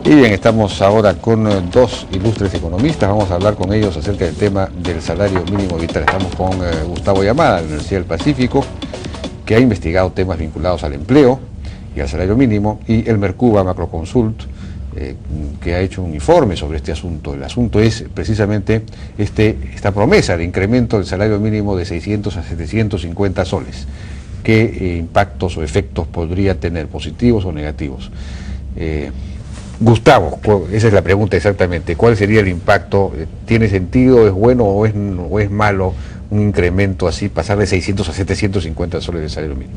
Y bien, estamos ahora con dos ilustres economistas. Vamos a hablar con ellos acerca del tema del salario mínimo vital. Estamos con Gustavo Yamada, de la Universidad del Pacífico, que ha investigado temas vinculados al empleo y al salario mínimo, y Elmer Cuba, Macroconsult, que ha hecho un informe sobre este asunto. El asunto es precisamente esta promesa de incremento del salario mínimo de 600 a 750 soles. ¿Qué impactos o efectos podría tener, positivos o negativos? Gustavo, esa es la pregunta exactamente. ¿Cuál sería el impacto? ¿Tiene sentido? ¿Es bueno o es malo un incremento así, pasar de 600 a 750 soles de salario mínimo?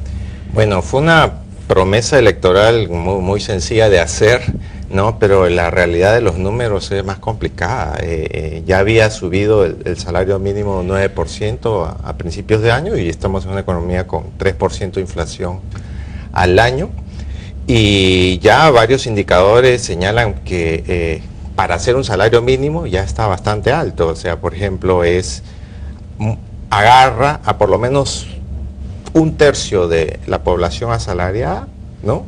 Bueno, fue una promesa electoral muy sencilla de hacer, ¿no? Pero la realidad de los números es más complicada. Ya había subido el salario mínimo 9% a principios de año, y estamos en una economía con 3% de inflación al año. Y ya varios indicadores señalan que para hacer un salario mínimo ya está bastante alto. O sea, por ejemplo, agarra a por lo menos un tercio de la población asalariada, ¿no?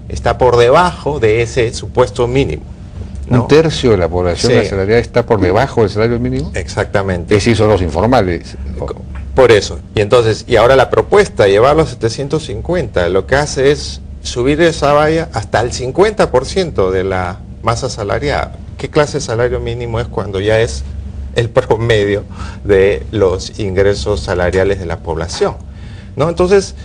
Está por debajo de ese supuesto mínimo, ¿no? ¿Un tercio de la población asalariada está por debajo del salario mínimo? Exactamente. Es decir, son los informales. Por eso. Y ahora la propuesta de llevarlo a 750, lo que hace es subir esa valla hasta el 50% de la masa salarial. ¿Qué clase de salario mínimo es cuando ya es el promedio de los ingresos salariales de la población, ¿no? Entonces,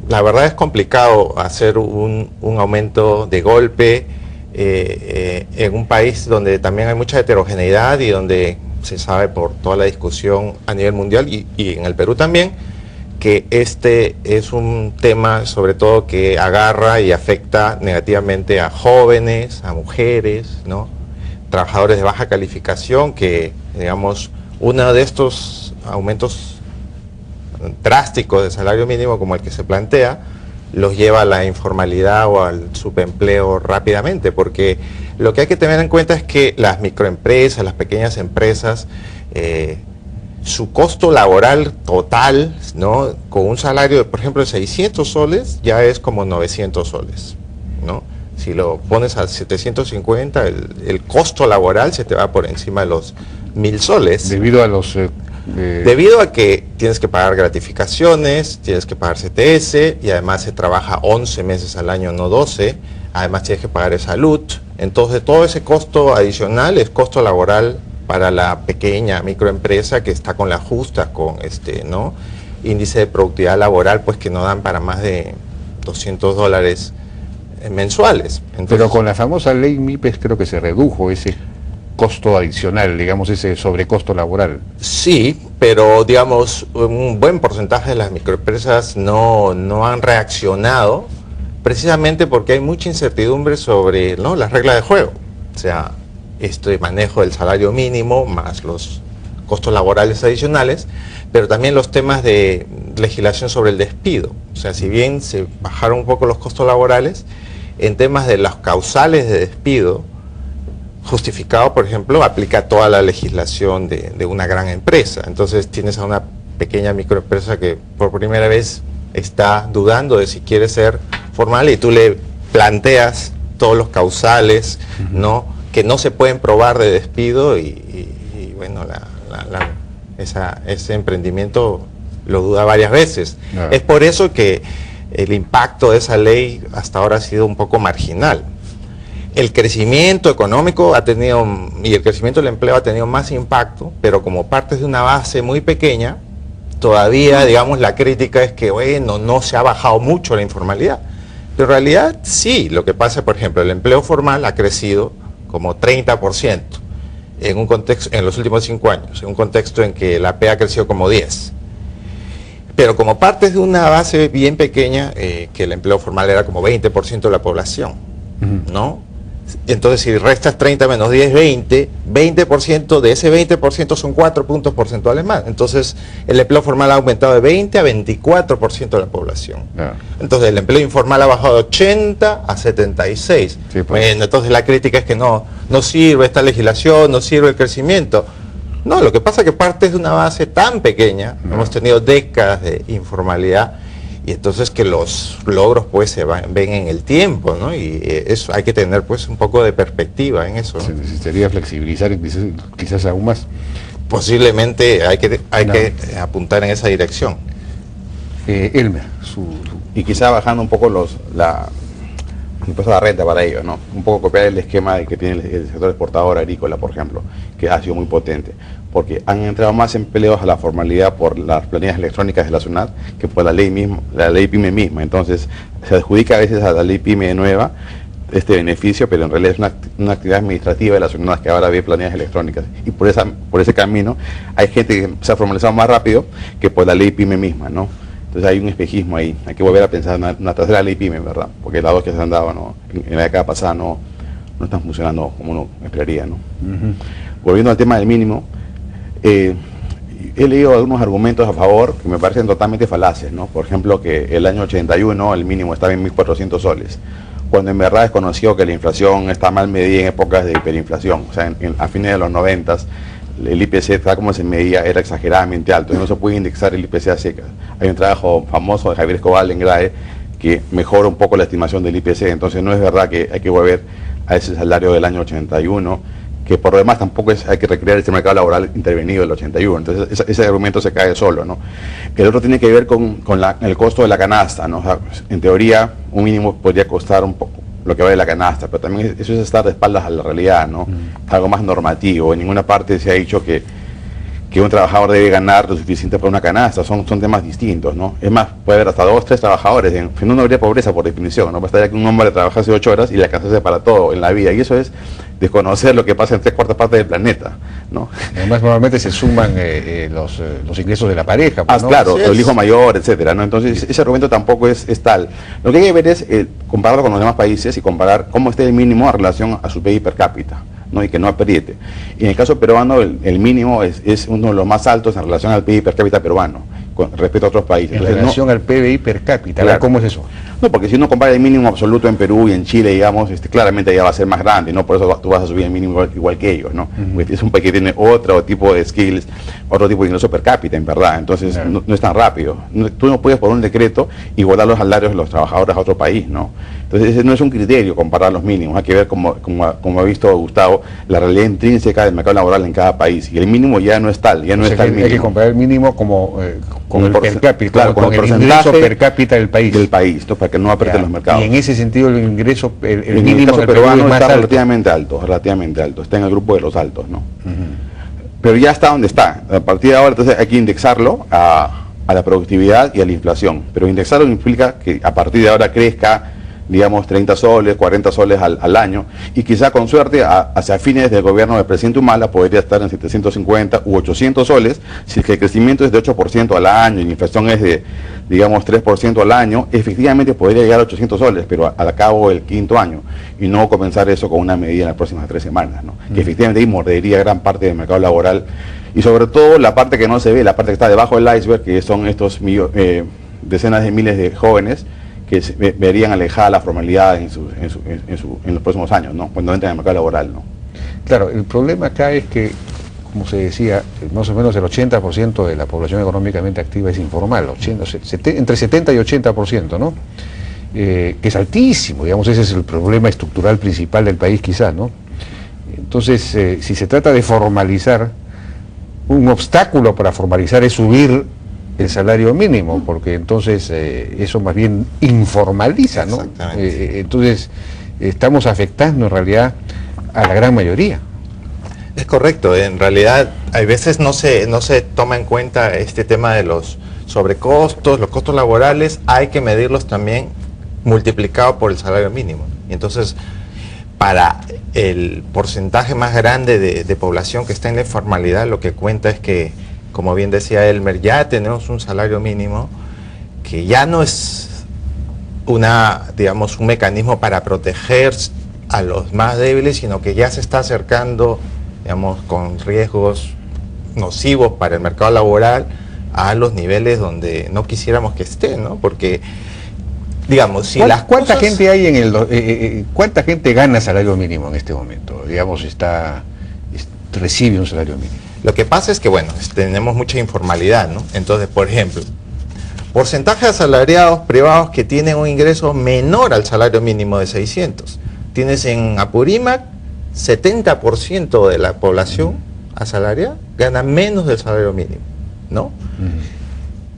la verdad es complicado hacer un aumento de golpe en un país donde también hay mucha heterogeneidad y donde se sabe por toda la discusión a nivel mundial y en el Perú también, que este es un tema sobre todo que agarra y afecta negativamente a jóvenes, a mujeres, ¿no? Trabajadores de baja calificación, que digamos uno de estos aumentos drásticos de salario mínimo como el que se plantea los lleva a la informalidad o al subempleo rápidamente, porque lo que hay que tener en cuenta es que las microempresas, las pequeñas empresas, su costo laboral total, ¿no? Con un salario, por ejemplo, de 600 soles, ya es como 900 soles, ¿no? Si lo pones a 750, el costo laboral se te va por encima de los 1000 soles. Debido a los... Debido a que tienes que pagar gratificaciones, tienes que pagar CTS, y además se trabaja 11 meses al año, no 12, además tienes que pagar salud. Entonces todo ese costo adicional es costo laboral para la pequeña microempresa que está con la justa, con ¿no? índice de productividad laboral, pues que no dan para más de $200 mensuales. Entonces, pero con la famosa ley MIPES creo que se redujo ese costo adicional, digamos, ese sobrecosto laboral. Sí, pero digamos, un buen porcentaje de las microempresas no han reaccionado, precisamente porque hay mucha incertidumbre sobre, ¿no?, las reglas de juego. O sea, manejo del salario mínimo más los costos laborales adicionales, pero también los temas de legislación sobre el despido. O sea, si bien se bajaron un poco los costos laborales, en temas de las causales de despido, justificado, por ejemplo, aplica toda la legislación de una gran empresa. Entonces tienes a una pequeña microempresa que por primera vez está dudando de si quiere ser formal, y tú le planteas todos los causales, ¿no?, que no se pueden probar de despido, y bueno, ese emprendimiento lo duda varias veces. Claro. Es por eso que el impacto de esa ley hasta ahora ha sido un poco marginal. El crecimiento económico y el crecimiento del empleo ha tenido más impacto, pero como parte de una base muy pequeña, todavía, digamos, la crítica es que, bueno, no se ha bajado mucho la informalidad. Pero en realidad sí, lo que pasa, por ejemplo, el empleo formal ha crecido como 30% en un contexto, en los últimos 5 años, en un contexto en que la AP ha crecido como 10%. Pero como parte de una base bien pequeña, que el empleo formal era como 20% de la población, ¿no? Entonces, si restas 30 menos 10, 20% de ese 20% son 4 puntos porcentuales más. Entonces, el empleo formal ha aumentado de 20 a 24% de la población. Entonces, el empleo informal ha bajado de 80 a 76. Sí, pues. Bueno, entonces la crítica es que no sirve esta legislación, no sirve el crecimiento. No, lo que pasa es que parte de una base tan pequeña, hemos tenido décadas de informalidad, y entonces que los logros pues ven en el tiempo, ¿no? Y eso hay que tener pues un poco de perspectiva en eso, ¿no? Se necesitaría flexibilizar quizás aún más. Posiblemente hay que apuntar en esa dirección. Elmer, y quizá bajando un poco la impuesto a la renta para ellos, ¿no? Un poco copiar el esquema que tiene el sector exportador agrícola, por ejemplo, que ha sido muy potente, porque han entrado más empleos a la formalidad por las planillas electrónicas de la SUNAT que por la ley PYME misma. Entonces se adjudica a veces a la ley PYME nueva este beneficio, pero en realidad es una actividad administrativa de la SUNAT que ahora ve planillas electrónicas, y por ese camino hay gente que se ha formalizado más rápido que por la ley PYME misma, ¿no? Entonces hay un espejismo ahí, hay que volver a pensar en una tercera ley PYME, ¿verdad? Porque las dos que se han dado en la década pasada no están funcionando como uno esperaría, ¿no? Volviendo al tema del mínimo, he leído algunos argumentos a favor que me parecen totalmente falaces, ¿no? Por ejemplo, que el año 81 el mínimo estaba en 1.400 soles, cuando en verdad es conocido que la inflación está mal medida en épocas de hiperinflación. O sea, a fines de los 90 el IPC, tal como se medía, era exageradamente alto, y no se puede indexar el IPC a secas. Hay un trabajo famoso de Javier Escobar en GRAE que mejora un poco la estimación del IPC, entonces no es verdad que hay que volver a ese salario del año 81, que por lo demás tampoco hay que recrear este mercado laboral intervenido del 81, entonces ese argumento se cae solo, ¿no? El otro tiene que ver con el costo de la canasta, ¿no? O sea, en teoría un mínimo podría costar un poco lo que vale la canasta, pero también eso es estar de espaldas a la realidad, ¿no? Algo más normativo. En ninguna parte se ha dicho que un trabajador debe ganar lo suficiente por una canasta, son temas distintos, ¿no? Es más, puede haber hasta 2, 3 trabajadores, no habría pobreza por definición, ¿no? Bastaría que un hombre trabajase 8 horas y le alcanzase para todo en la vida, y eso es desconocer lo que pasa en 3/4 partes del planeta, ¿no? Además, normalmente se suman los ingresos de la pareja, pues, ¿no? Claro, el hijo mayor, etcétera, ¿no? Entonces, ese argumento tampoco es tal. Lo que hay que ver es compararlo con los demás países y comparar cómo está el mínimo en relación a su PIB per cápita, ¿no? Y que no apriete. Y en el caso peruano, el mínimo es uno de los más altos en relación al PIB per cápita peruano, con respecto a otros países. En relación al PBI per cápita, claro. ¿Cómo es eso? No, porque si uno compara el mínimo absoluto en Perú y en Chile, digamos, claramente ya va a ser más grande, ¿no? Por eso tú vas a subir el mínimo igual que ellos, ¿no? Porque es un país que tiene otro tipo de skills, otro tipo de ingreso per cápita, en verdad. Entonces, claro, no es tan rápido. Tú no puedes por un decreto igualar los salarios de los trabajadores a otro país, ¿no? Entonces, ese no es un criterio comparar los mínimos. Hay que ver, como ha visto Gustavo, la realidad intrínseca del mercado laboral en cada país. Y el mínimo ya no es tal, ya no es tal mínimo. Hay que comparar el mínimo con el per cápita, claro, con el ingreso per cápita del país. ¿No? Para que no aprieten los mercados. Y en ese sentido el ingreso, el mínimo del peruano es más está alto. relativamente alto, está en el grupo de los altos, ¿no? Pero ya está donde está. A partir de ahora, entonces hay que indexarlo a la productividad y a la inflación. Pero indexarlo implica que a partir de ahora crezca, digamos, 30 soles, 40 soles al año, y quizá con suerte hacia fines del gobierno del presidente Humala podría estar en 750 u 800 soles, si el crecimiento es de 8% al año y la inflación es de, digamos, 3% al año, efectivamente podría llegar a 800 soles, pero al cabo del 5º año, y no comenzar eso con una medida en las próximas 3 semanas, ¿no? Que efectivamente ahí mordería gran parte del mercado laboral, y sobre todo la parte que no se ve, la parte que está debajo del iceberg, que son estos decenas de miles de jóvenes que verían alejada la formalidad en los próximos años, ¿no? Cuando entren en el mercado laboral, ¿no? Claro, el problema acá es que, como se decía, más o menos el 80% de la población económicamente activa es informal, entre 70 y 80%, ¿no? Que es altísimo, digamos, ese es el problema estructural principal del país quizás, ¿no? Entonces, si se trata de formalizar, un obstáculo para formalizar es subir el salario mínimo, porque entonces eso más bien informaliza, ¿no? Entonces estamos afectando en realidad a la gran mayoría. Es correcto, en realidad hay veces no se toma en cuenta este tema de los sobrecostos, los costos laborales, hay que medirlos también multiplicado por el salario mínimo. Y entonces, para el porcentaje más grande de población que está en la informalidad, lo que cuenta es que, como bien decía Elmer, ya tenemos un salario mínimo que ya no es un mecanismo para proteger a los más débiles, sino que ya se está acercando, digamos, con riesgos nocivos para el mercado laboral a los niveles donde no quisiéramos que esté, ¿no? Porque, digamos, si ¿Cuánta gente hay cuánta gente gana salario mínimo en este momento? Digamos, recibe un salario mínimo. Lo que pasa es que, bueno, tenemos mucha informalidad, ¿no? Entonces, por ejemplo, porcentaje de asalariados privados que tienen un ingreso menor al salario mínimo de 600. Tienes en Apurímac 70% de la población asalariada gana menos del salario mínimo, ¿no?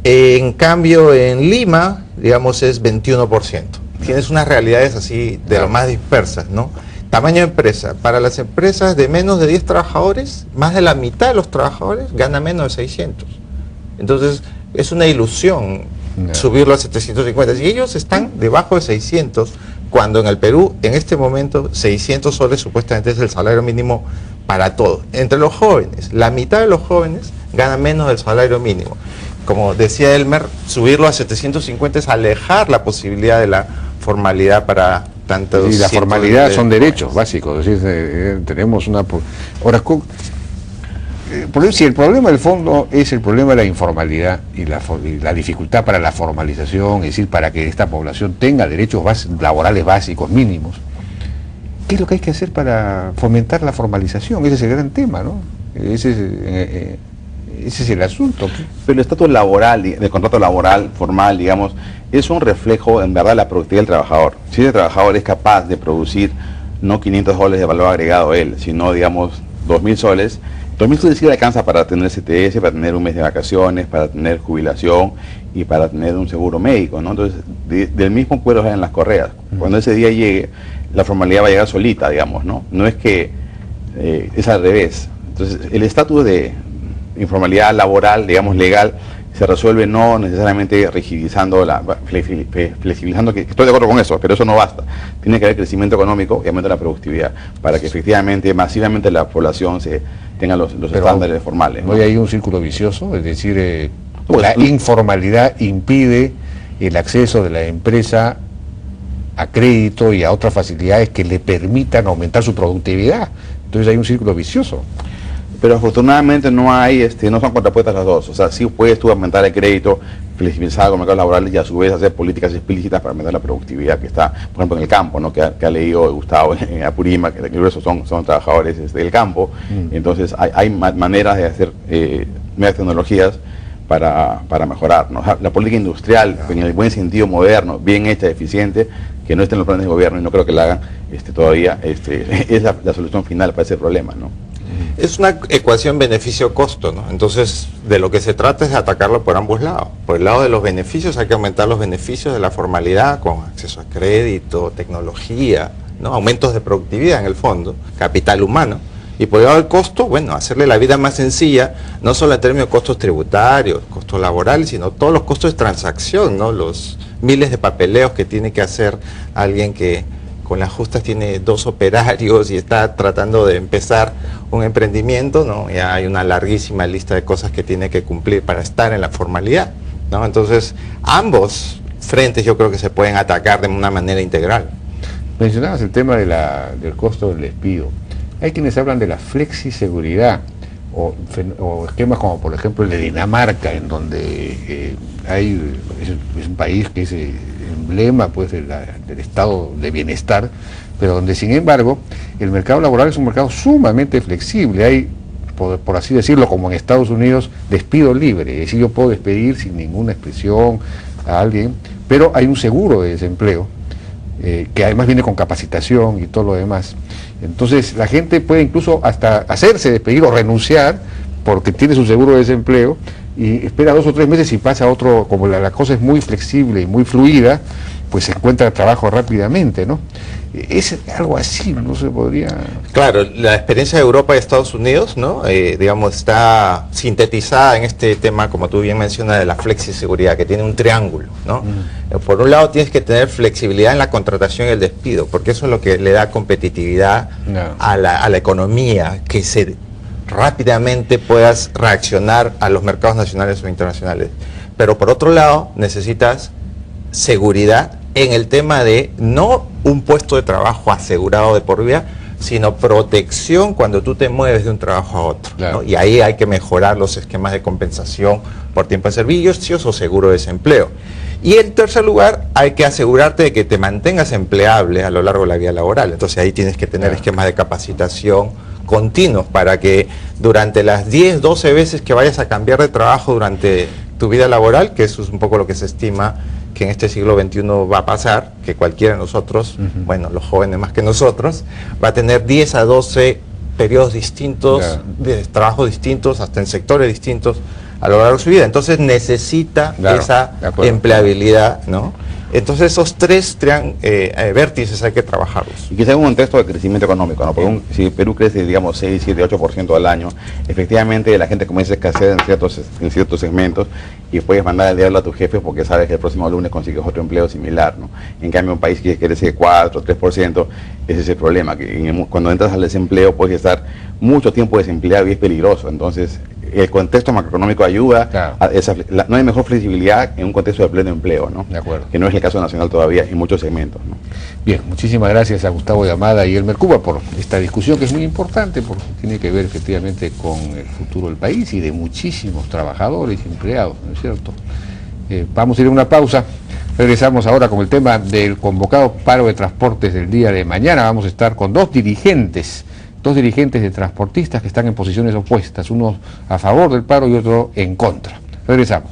En cambio, en Lima, digamos, es 21%. Tienes unas realidades así de lo más dispersas, ¿no? Tamaño de empresa. Para las empresas de menos de 10 trabajadores, más de la mitad de los trabajadores gana menos de 600. Entonces, es una ilusión subirlo a 750. Si ellos están debajo de 600, cuando en el Perú, en este momento, 600 soles supuestamente es el salario mínimo para todos. Entre los jóvenes, la mitad de los jóvenes gana menos del salario mínimo. Como decía Elmer, subirlo a 750 es alejar la posibilidad de la formalidad para tantos... Y la formalidad son derechos básicos, es decir, tenemos una... Ahora, si el problema del fondo es el problema de la informalidad y la dificultad para la formalización, es decir, para que esta población tenga derechos laborales básicos mínimos, ¿qué es lo que hay que hacer para fomentar la formalización? Ese es el gran tema, ¿no? Ese es el asunto. Pero el estatus laboral, el contrato laboral formal, digamos, es un reflejo, en verdad, de la productividad del trabajador. Si ese trabajador es capaz de producir no 500 soles de valor agregado él, sino, digamos, 2.000 soles, 2.000 soles sí le alcanza para tener CTS, para tener un mes de vacaciones, para tener jubilación y para tener un seguro médico, ¿no? Entonces, del mismo cuero salen las correas. Cuando ese día llegue, la formalidad va a llegar solita, digamos, ¿no? No es que es al revés. Entonces, el estatus de informalidad laboral, digamos, legal, se resuelve no necesariamente rigidizando, flexibilizando, que estoy de acuerdo con eso, pero eso no basta. Tiene que haber crecimiento económico y aumento de la productividad, para que efectivamente, masivamente la población tenga los estándares formales, ¿no? Hoy hay un círculo vicioso, es decir, la informalidad impide el acceso de la empresa a crédito y a otras facilidades que le permitan aumentar su productividad. Entonces hay un círculo vicioso. Pero afortunadamente no son contrapuestas las dos. O sea, sí puedes tú aumentar el crédito, flexibilizar los mercados laborales y a su vez hacer políticas explícitas para aumentar la productividad que está, por ejemplo, en el campo, ¿no? que ha leído Gustavo en Apurímac, que esos son trabajadores del campo. Entonces hay maneras de hacer nuevas tecnologías para mejorar, ¿no? La política industrial, en el buen sentido moderno, bien hecha, eficiente, que no esté en los planes de gobierno, y no creo que la hagan todavía, es la solución final para ese problema, ¿no? Es una ecuación beneficio-costo, ¿no? Entonces, de lo que se trata es de atacarlo por ambos lados. Por el lado de los beneficios hay que aumentar los beneficios de la formalidad con acceso a crédito, tecnología, ¿no? Aumentos de productividad en el fondo, capital humano. Y por el lado del costo, bueno, hacerle la vida más sencilla, no solo en términos de costos tributarios, costos laborales, sino todos los costos de transacción, ¿no? Los miles de papeleos que tiene que hacer alguien que con las justas tiene 2 operarios y está tratando de empezar un emprendimiento, ¿no? Ya hay una larguísima lista de cosas que tiene que cumplir para estar en la formalidad, ¿no? Entonces, ambos frentes yo creo que se pueden atacar de una manera integral. Mencionabas el tema del costo del despido. Hay quienes hablan de la flexiseguridad o esquemas como por ejemplo el de Dinamarca, en donde es un país que es emblema pues del estado de bienestar, pero donde sin embargo el mercado laboral es un mercado sumamente flexible. Hay, por así decirlo, como en Estados Unidos, despido libre, es decir, yo puedo despedir sin ninguna expresión a alguien, pero hay un seguro de desempleo que además viene con capacitación y todo lo demás. Entonces la gente puede incluso hasta hacerse despedir o renunciar porque tiene su seguro de desempleo y espera 2 o 3 meses y pasa otro, como la cosa es muy flexible y muy fluida, pues se encuentra trabajo rápidamente, ¿no? Es algo así, no se podría... Claro, la experiencia de Europa y Estados Unidos, ¿no? Digamos, está sintetizada en este tema, como tú bien mencionas, de la flexiseguridad, que tiene un triángulo, ¿no? Por un lado tienes que tener flexibilidad en la contratación y el despido, porque eso es lo que le da competitividad a la economía, que rápidamente puedas reaccionar a los mercados nacionales o internacionales. Pero por otro lado, necesitas seguridad en el tema de no un puesto de trabajo asegurado de por vida, sino protección cuando tú te mueves de un trabajo a otro, ¿no? Y ahí hay que mejorar los esquemas de compensación por tiempo de servicios o seguro de desempleo. Y en tercer lugar, hay que asegurarte de que te mantengas empleable a lo largo de la vida laboral. Entonces ahí tienes que tener esquemas de capacitación continuos para que durante las 10, 12 veces que vayas a cambiar de trabajo durante tu vida laboral, que eso es un poco lo que se estima que en este siglo XXI va a pasar, que cualquiera de nosotros, bueno, los jóvenes más que nosotros, va a tener 10 a 12 periodos distintos, de trabajo distintos, hasta en sectores distintos a lo largo de su vida. Entonces necesita esa empleabilidad, ¿no? Entonces esos tres vértices hay que trabajarlos. Y quizás un contexto de crecimiento económico, ¿no? Porque si Perú crece, digamos, 6, 7, 8% al año, efectivamente la gente comienza a escasear en ciertos segmentos y puedes mandar al diablo a tu jefe porque sabes que el próximo lunes consigues otro empleo similar, ¿no? En cambio, un país que crece 4, 3%, ese es el problema, que cuando entras al desempleo puedes estar mucho tiempo desempleado y es peligroso. Entonces, el contexto macroeconómico ayuda a no hay mejor flexibilidad en un contexto de pleno empleo, ¿no? De acuerdo. Que no es el caso nacional todavía en muchos segmentos, ¿no? Bien, muchísimas gracias a Gustavo Yamada y Elmer Cuba por esta discusión que es muy importante porque tiene que ver efectivamente con el futuro del país y de muchísimos trabajadores y empleados, ¿no es cierto? Vamos a ir a una pausa. Regresamos ahora con el tema del convocado paro de transportes del día de mañana. Vamos a estar con dos dirigentes de transportistas que están en posiciones opuestas, uno a favor del paro y otro en contra. Regresamos.